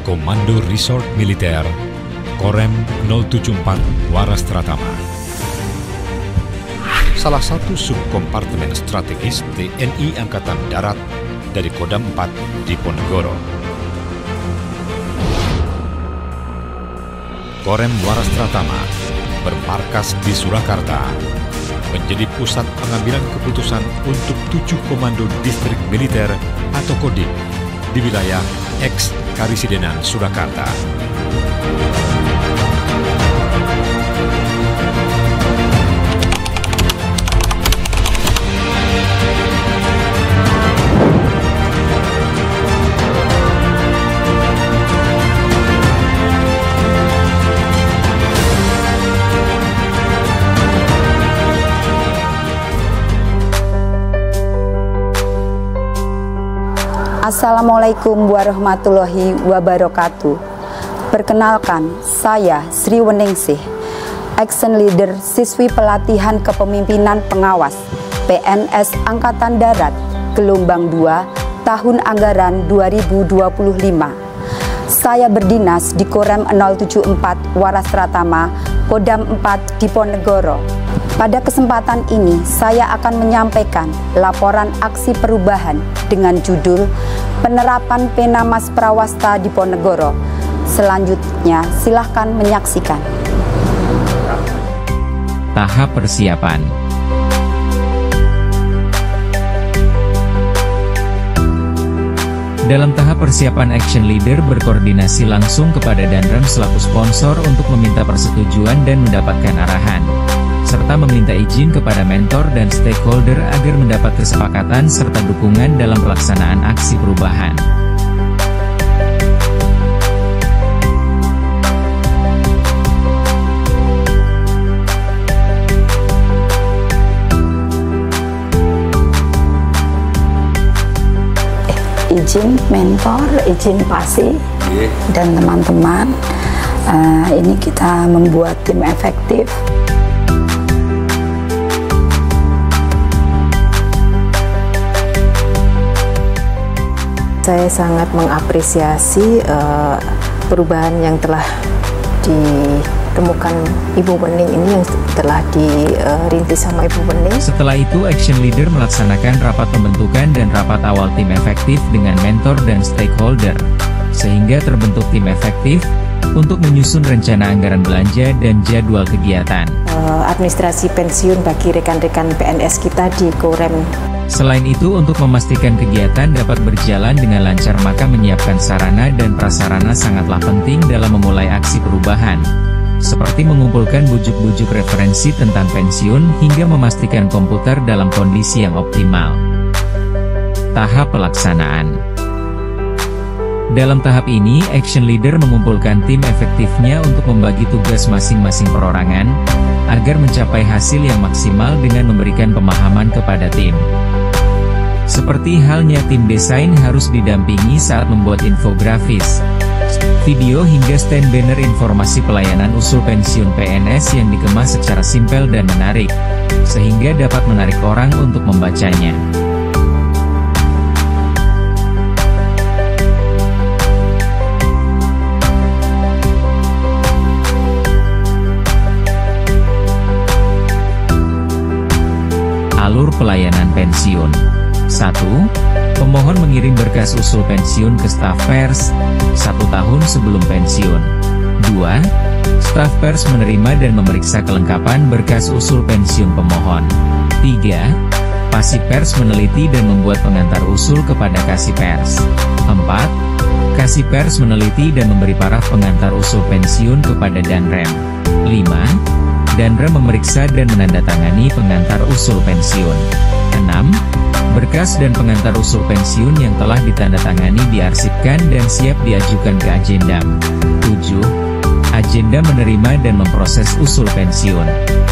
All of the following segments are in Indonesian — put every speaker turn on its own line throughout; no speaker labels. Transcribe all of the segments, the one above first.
Komando Resort Militer Korem 074 Waras Pratama. Salah satu subkompartemen strategis TNI Angkatan Darat dari Kodam 4 Diponegoro. Korem Waras Pratama bermarkas di Surakarta, menjadi pusat pengambilan keputusan untuk 7 komando distrik militer atau Kodim di wilayah eks-Karisidenan Surakarta.
Assalamualaikum warahmatullahi wabarakatuh. Perkenalkan, saya Sri Weningsih, Action Leader Siswi Pelatihan Kepemimpinan Pengawas PNS Angkatan Darat Gelombang 2 Tahun Anggaran 2025. Saya berdinas di Korem 074 Waras Pratama, Kodam 4 Diponegoro. Pada kesempatan ini, saya akan menyampaikan laporan aksi perubahan dengan judul Penerapan Penamas Prawasta Diponegoro. Selanjutnya, silahkan menyaksikan.
Tahap persiapan. Dalam tahap persiapan, Action Leader berkoordinasi langsung kepada Danrem selaku sponsor untuk meminta persetujuan dan mendapatkan arahan, serta meminta izin kepada mentor dan stakeholder agar mendapat kesepakatan serta dukungan dalam pelaksanaan aksi perubahan.
Izin mentor, izin pasi, dan teman-teman, ini kita membuat tim efektif.
Saya sangat mengapresiasi perubahan yang telah ditemukan Ibu Wening ini, yang telah dirintis sama Ibu Wening.
Setelah itu, Action Leader melaksanakan rapat pembentukan dan rapat awal tim efektif dengan mentor dan stakeholder, sehingga terbentuk tim efektif untuk menyusun rencana anggaran belanja dan jadwal kegiatan.
Administrasi pensiun bagi rekan-rekan PNS kita di Korem.
Selain itu, untuk memastikan kegiatan dapat berjalan dengan lancar, maka menyiapkan sarana dan prasarana sangatlah penting dalam memulai aksi perubahan, seperti mengumpulkan bujuk-bujuk referensi tentang pensiun hingga memastikan komputer dalam kondisi yang optimal. Tahap pelaksanaan. Dalam tahap ini, Action Leader mengumpulkan tim efektifnya untuk membagi tugas masing-masing perorangan, agar mencapai hasil yang maksimal dengan memberikan pemahaman kepada tim. Seperti halnya tim desain harus didampingi saat membuat infografis, video hingga stand banner informasi pelayanan usul pensiun PNS yang dikemas secara simpel dan menarik, sehingga dapat menarik orang untuk membacanya. Alur pelayanan pensiun. 1. Pemohon mengirim berkas usul pensiun ke staf pers 1 tahun sebelum pensiun. 2. Staf pers menerima dan memeriksa kelengkapan berkas usul pensiun pemohon. 3. Pasi pers meneliti dan membuat pengantar usul kepada Kasih Pers. 4. Kasih Pers meneliti dan memberi paraf pengantar usul pensiun kepada Danrem. 5. Danrem memeriksa dan menandatangani pengantar usul pensiun. 6. Berkas dan pengantar usul pensiun yang telah ditandatangani diarsipkan dan siap diajukan ke Agendam. 7. Agenda menerima dan memproses usul pensiun.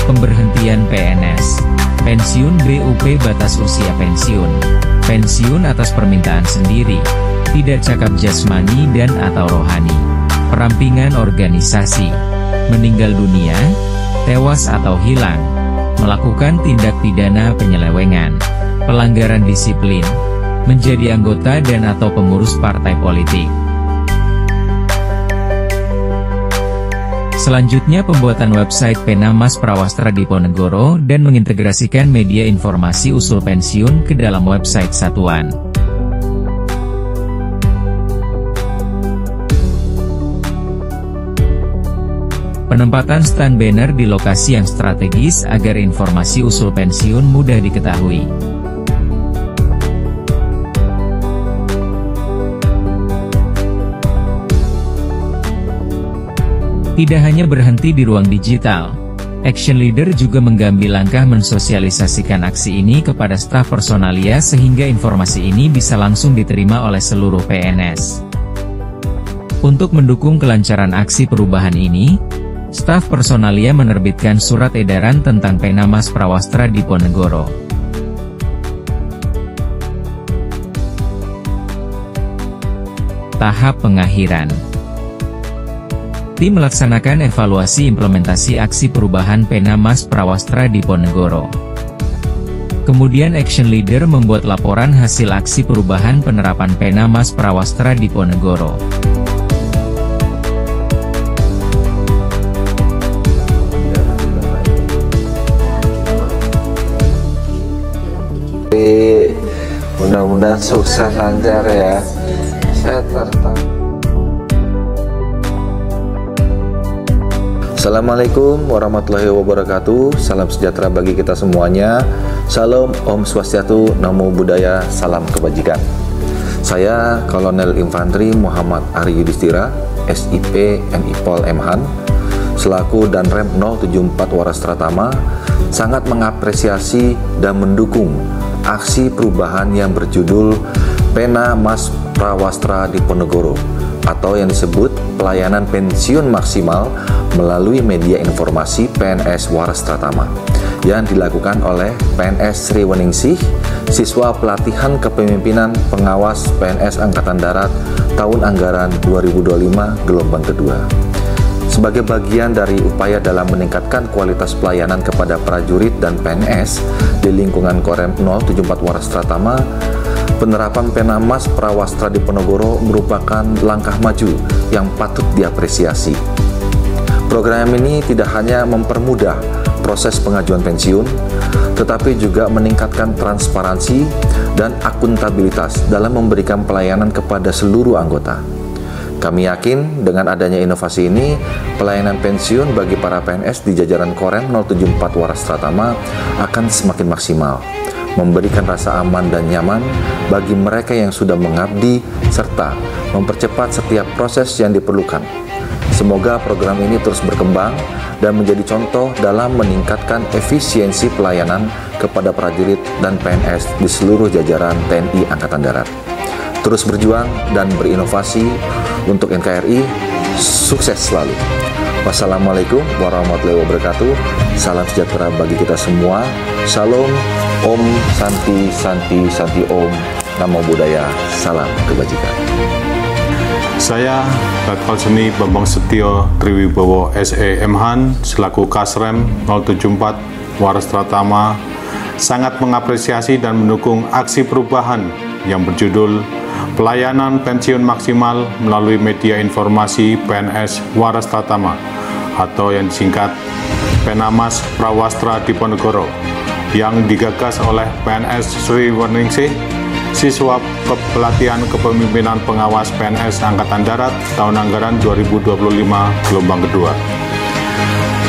Pemberhentian PNS. Pensiun BUP batas usia pensiun. Pensiun atas permintaan sendiri, tidak cakap jasmani dan atau rohani. Perampingan organisasi. Meninggal dunia, tewas atau hilang. Melakukan tindak pidana penyelewengan. Pelanggaran disiplin, menjadi anggota dan atau pengurus partai politik. Selanjutnya pembuatan website Pena Mas Prawastra Diponegoro dan mengintegrasikan media informasi usul pensiun ke dalam website satuan. Penempatan stand banner di lokasi yang strategis agar informasi usul pensiun mudah diketahui. Tidak hanya berhenti di ruang digital, Action Leader juga mengambil langkah mensosialisasikan aksi ini kepada staf personalia sehingga informasi ini bisa langsung diterima oleh seluruh PNS. Untuk mendukung kelancaran aksi perubahan ini, staf personalia menerbitkan surat edaran tentang Pena Mas Prawastra Diponegoro. Tahap pengakhiran. Tim melaksanakan evaluasi implementasi aksi perubahan Pena Mas Prawastra Diponegoro. Kemudian Action Leader membuat laporan hasil aksi perubahan penerapan Pena Mas Prawastra Diponegoro.
Mudah-mudahan sukses lancar ya. Saya tertarik. Assalamualaikum warahmatullahi wabarakatuh. Salam sejahtera bagi kita semuanya. Salam, Om Swastiastu, Namo Buddhaya, salam kebajikan. Saya Kolonel Infanteri Muhammad Ari Yudhistira, SIP MI Pol M Han, selaku Danrem 074 Waras Tratama, sangat mengapresiasi dan mendukung aksi perubahan yang berjudul Pena Mas Prawastra Diponegoro, atau yang disebut pelayanan pensiun maksimal melalui media informasi PNS Waras Tratama yang dilakukan oleh PNS Sri Weningsih, siswa pelatihan kepemimpinan pengawas PNS Angkatan Darat tahun anggaran 2025 gelombang kedua. Sebagai bagian dari upaya dalam meningkatkan kualitas pelayanan kepada prajurit dan PNS di lingkungan Korem 074 Waras Tratama, penerapan Pena Mas Prawastra Diponegoro merupakan langkah maju yang patut diapresiasi. Program ini tidak hanya mempermudah proses pengajuan pensiun, tetapi juga meningkatkan transparansi dan akuntabilitas dalam memberikan pelayanan kepada seluruh anggota. Kami yakin dengan adanya inovasi ini, pelayanan pensiun bagi para PNS di jajaran Korem 074 Waras Tratama akan semakin maksimal, memberikan rasa aman dan nyaman bagi mereka yang sudah mengabdi, serta mempercepat setiap proses yang diperlukan. Semoga program ini terus berkembang dan menjadi contoh dalam meningkatkan efisiensi pelayanan kepada prajurit dan PNS di seluruh jajaran TNI Angkatan Darat. Terus berjuang dan berinovasi untuk NKRI, sukses selalu. Wassalamualaikum warahmatullahi wabarakatuh. Salam sejahtera bagi kita semua. Shalom, Om Santi Santi Santi Om. Namo Buddhaya, salam kebajikan.
Saya Letkol Seni Bambang Setio Triwibowo SE M Han selaku Kasrem 074 Waras Tratama sangat mengapresiasi dan mendukung aksi perubahan yang berjudul Pelayanan Pensiun Maksimal melalui Media Informasi PNS Waras Tratama atau yang disingkat Pena Mas Prawastra Diponegoro yang digagas oleh PNS Sri Weningsih, siswa pelatihan kepemimpinan pengawas PNS Angkatan Darat tahun anggaran 2025 gelombang kedua.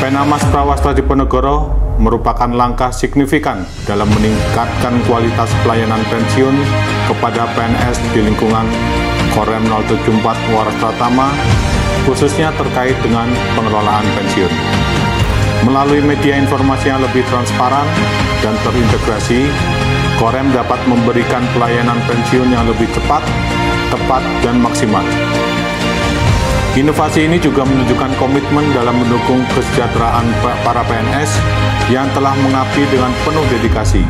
Pena Mas Prawastra Diponegoro merupakan langkah signifikan dalam meningkatkan kualitas pelayanan pensiun kepada PNS di lingkungan Korem 074 Waras Tratama, khususnya terkait dengan pengelolaan pensiun. Melalui media informasi yang lebih transparan dan terintegrasi, Korem dapat memberikan pelayanan pensiun yang lebih cepat, tepat, dan maksimal. Inovasi ini juga menunjukkan komitmen dalam mendukung kesejahteraan para PNS yang telah mengabdi dengan penuh dedikasi.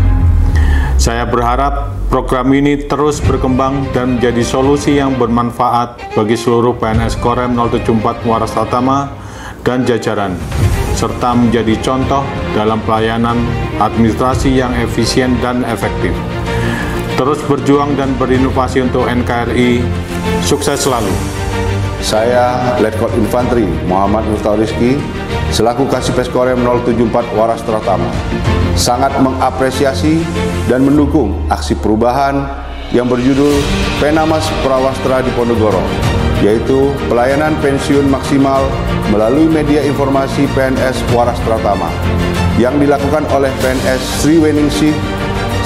Saya berharap program ini terus berkembang dan menjadi solusi yang bermanfaat bagi seluruh PNS Korem 074 Waras Tratama dan jajaran, serta menjadi contoh dalam pelayanan administrasi yang efisien dan efektif. terus berjuang dan berinovasi untuk NKRI. Sukses selalu.
Saya Letkol Infantri Muhammad Miftahul Rizki selaku Kasipes Korem 074 Waras Tratama sangat mengapresiasi dan mendukung aksi perubahan yang berjudul Penamas Prawastra Diponegoro, yaitu pelayanan pensiun maksimal melalui media informasi PNS Waras Tratama yang dilakukan oleh PNS Sri Weningsih,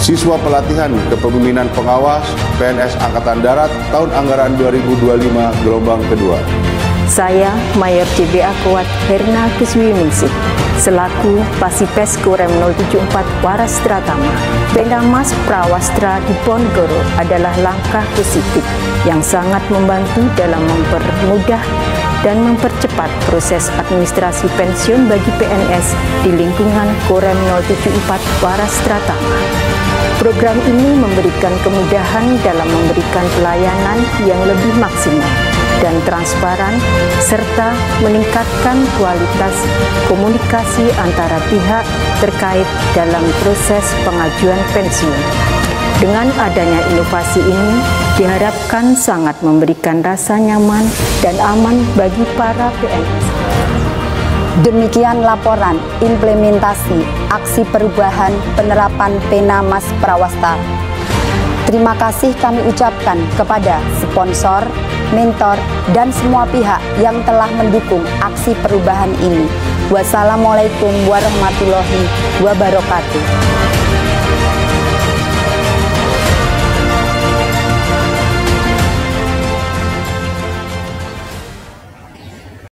siswa pelatihan kepemimpinan pengawas PNS Angkatan Darat tahun anggaran 2025 gelombang kedua.
Saya Mayor JBA Kuat Herna Kuswiningsih selaku Pasipes Korem 074 Waras Tratama. Penamas Prawastra Diponegoro adalah langkah positif yang sangat membantu dalam mempermudah dan mempercepat proses administrasi pensiun bagi PNS di lingkungan Korem 074 Waras Tratama. Program ini memberikan kemudahan dalam memberikan pelayanan yang lebih maksimal dan transparan, serta meningkatkan kualitas komunikasi antara pihak terkait dalam proses pengajuan pensiun. Dengan adanya inovasi ini, diharapkan sangat memberikan rasa nyaman dan aman bagi para PNS.
Demikian laporan implementasi aksi perubahan penerapan Penamas Prawastra. Terima kasih kami ucapkan kepada sponsor, mentor, dan semua pihak yang telah mendukung aksi perubahan ini. Wassalamualaikum warahmatullahi wabarakatuh.